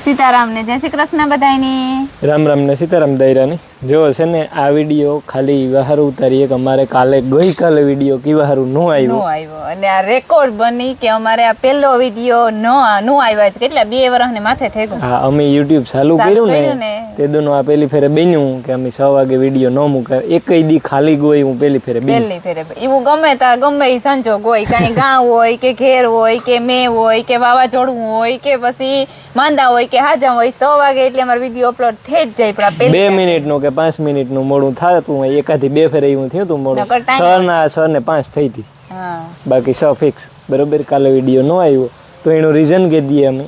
સીતારામ ને જય શ્રી કૃષ્ણ બધાયની. રામ રામ ને સીતારામ દાયરાની. જો છે ને આ વિડીયો ખાલી વાહારું ઉતારીએ કે અમારે ગઈકાલે વિડીયો કિવાહારું નો આવ્યો અને આ રેકોર્ડ બની કે અમારે આ પહેલો વિડીયો નો આવ્યો છે. કેટલા 2 વર્ષને માથે થઈ ગયું. હા, અમે YouTube ચાલુ કર્યું ને તે દોનો આ પહેલી ફેરે બન્યું કે અમે 6 વાગે વિડીયો ન મૂકે. એકઈ દી ખાલી ગોઈ હું પહેલી ફેરે એવું ગમે તાર ગમે ઈ સંજોગ હોય, કાંઈ ગામ હોય કે ઘેર હોય કે મેં હોય કે વાવાઝોડું હોય કે પછી માંદા હોય કે હાજમ હોય, 6 વાગે એટલે અમારો વિડીયો અપલોડ થઈ જ જાય. પણ 2 મિનિટનું કે 5 મિનિટનું મોડું થતું હોય, એકાથી 2 ફેરે એવું થયું હતું મોડું. 6 ને 5 થઈ હતી, બાકી 6 ફિક્સ. બરોબર, કાલે વિડીયો ન આવ્યો તો એનું રીઝન કે દઈએ અમે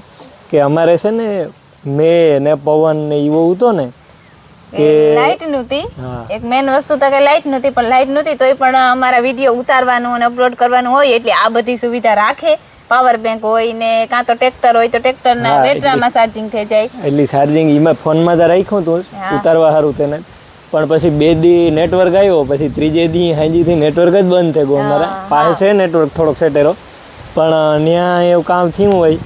કે અમારે છે ને મેં ને પવન ને એવો હતો ને કે લાઈટ નહોતી. એક મેન વસ્તુ તો કે લાઈટ નહોતી, પણ લાઈટ નહોતી તોય પણ અમારા વિડીયો ઉતારવાનું અને અપલોડ કરવાનું હોય એટલે આ બધી સુવિધા રાખે. પાવર બેંક હોય ને કાં તો ટ્રેક્ટર હોય તો ટ્રેક્ટરના બેટરીમાં ચાર્જિંગ થઈ જાય. એટલે ચાર્જિંગ એમાં ફોનમાં તો રાખ્યું હતું ઉતારવા સારું તેને. પણ પછી 2 દી નેટવર્ક આવ્યો, પછી 3જે દી હાંજીથી નેટવર્ક જ બંધ થઈ ગયું. અમારા પાસે છે નેટવર્ક થોડોક સેટેરો, પણ ત્યાં એવું કામ થયું હોય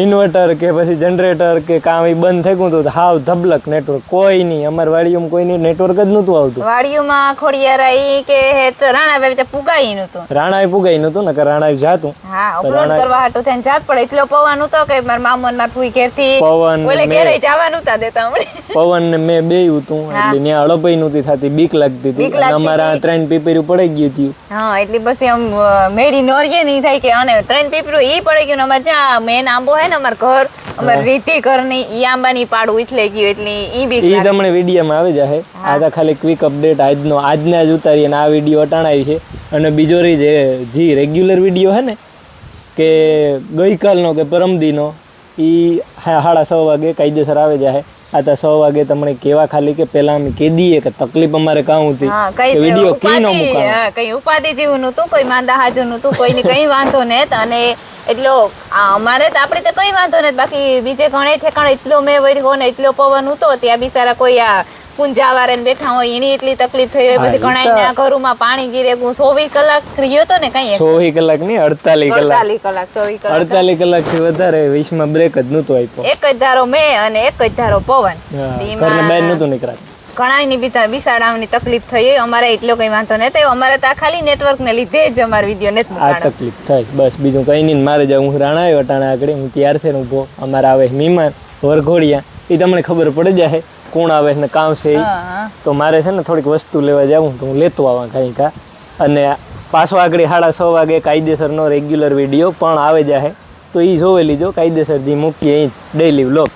ઇન્વર્ટર કે પછી જનરેટર કે કામ એ બંધ થઈ ગયું તો હાવ ધબલક નેટવર્ક કોઈ નહીં. અમારી વાડીઓમાં કોઈ નેટવર્ક જ નહોતું આવતું. વાડીઓમાં ખોડિયારાઈ કે રાણાભાઈ તો પુગાઈ નહોતું. રાણાએ પુગાઈ નહોતું ને કે રાણાએ જાતું. હા, અપલોડ કરવા હાટુ થઈને જાત પડે. એટલો પવન હતો કે મારા મામા ના ફૂઈ ઘેરથી પવન ઓલે ઘેરે જવાનું તા દેતા અમને. પવન ને મેં બે હતું એટલે ત્યાં અળપાઈ નહોતી થતી, બીક લાગતી હતી. અમારા 3 પીપરું પડી ગયું હતું. હા, એટલે બસ એમ મેડી નોરીએ નહીં થાય કે અને 3 પીપરું ઈ પડી ગયું. અમારે જ્યાં મેન આંબો હે ને અમાર ઘર, અમાર રીતિ ઘર ની ઈ આંબાની પાડું એટલે ગયું. એટલે ઈ બીક ઈ તમને વિડીયોમાં આવી જાય. આ તો ખાલી ક્વિક અપડેટ આજના જ ઉતારી અને આ વિડીયો અટાણાવી છે. અને બીજો જે રેગ્યુલર વિડીયો હે ને કે ગઈકાલનો કે પરમદીનો ઈ 6:30 વાગે કાયદેસર આવી જાય. આ તો 6 વાગે તમને કેવા ખાલી કે પેલા અમે કહી દઈએ કે તકલીફ અમારે કાં હતી કે વિડીયો કી નો મૂકાણો. કઈ ઉપાધિ જેવું નતું, કોઈ માંદા હાજર નતું, કોઈને કઈ વાંધો નત. અને એટલો અમારે તો આપણે તો કઈ વાંધો નથી. બાકી બીજે ઘણે ઠેકાણે એટલો મેં વર્યો ને એટલો પવન હતો ત્યાં બિચારા કોઈ આ પૂંજાવારે બેઠા હોય એની એટલી તકલીફ થઈ હોય. પછી ઘણા ઘરોમાં પાણી ગીરે. 24 કલાક રહ્યો તો ને કઈ 24 કલાક નહીં 48 કલાક 48 કલાક થી વધારે વીસમાં બ્રેક જ નતો આપ્યો. એક જ ધારો મેં અને એક જ ધારો પવન. ઘરને બહાર નતું નીકળાતું. ઘણાની બિસાડાની તકલીફ થઈ હોય. અમારે એટલો કઈ વાંધો નથી. અમારે તો ખાલી નેટવર્ક ને લીધે જ અમારો વિડીયો નથી મૂકાણો. આ તકલીફ થાય બસ, બીજું કઈ નહીં. મારે જાવ હું રાણા આવ્યો અટાણા આગળ, હું તૈયાર છે ઉભો. અમારે આવે મહેમાન વરઘોડિયા, એ તમને ખબર પડી જાય કોણ આવે ને કામ છે. તો મારે છે ને થોડીક વસ્તુ લેવા જાવું તો હું લેતો આવા કઈ કા. અને પાછો આગળ 6:30 વાગે કાયદેસરનો રેગ્યુલર વિડીયો પણ આવે જાય તો એ જોવે લીજો. કાયદેસર જે મૂકીએ એ ડેઈલી વ્લોગ.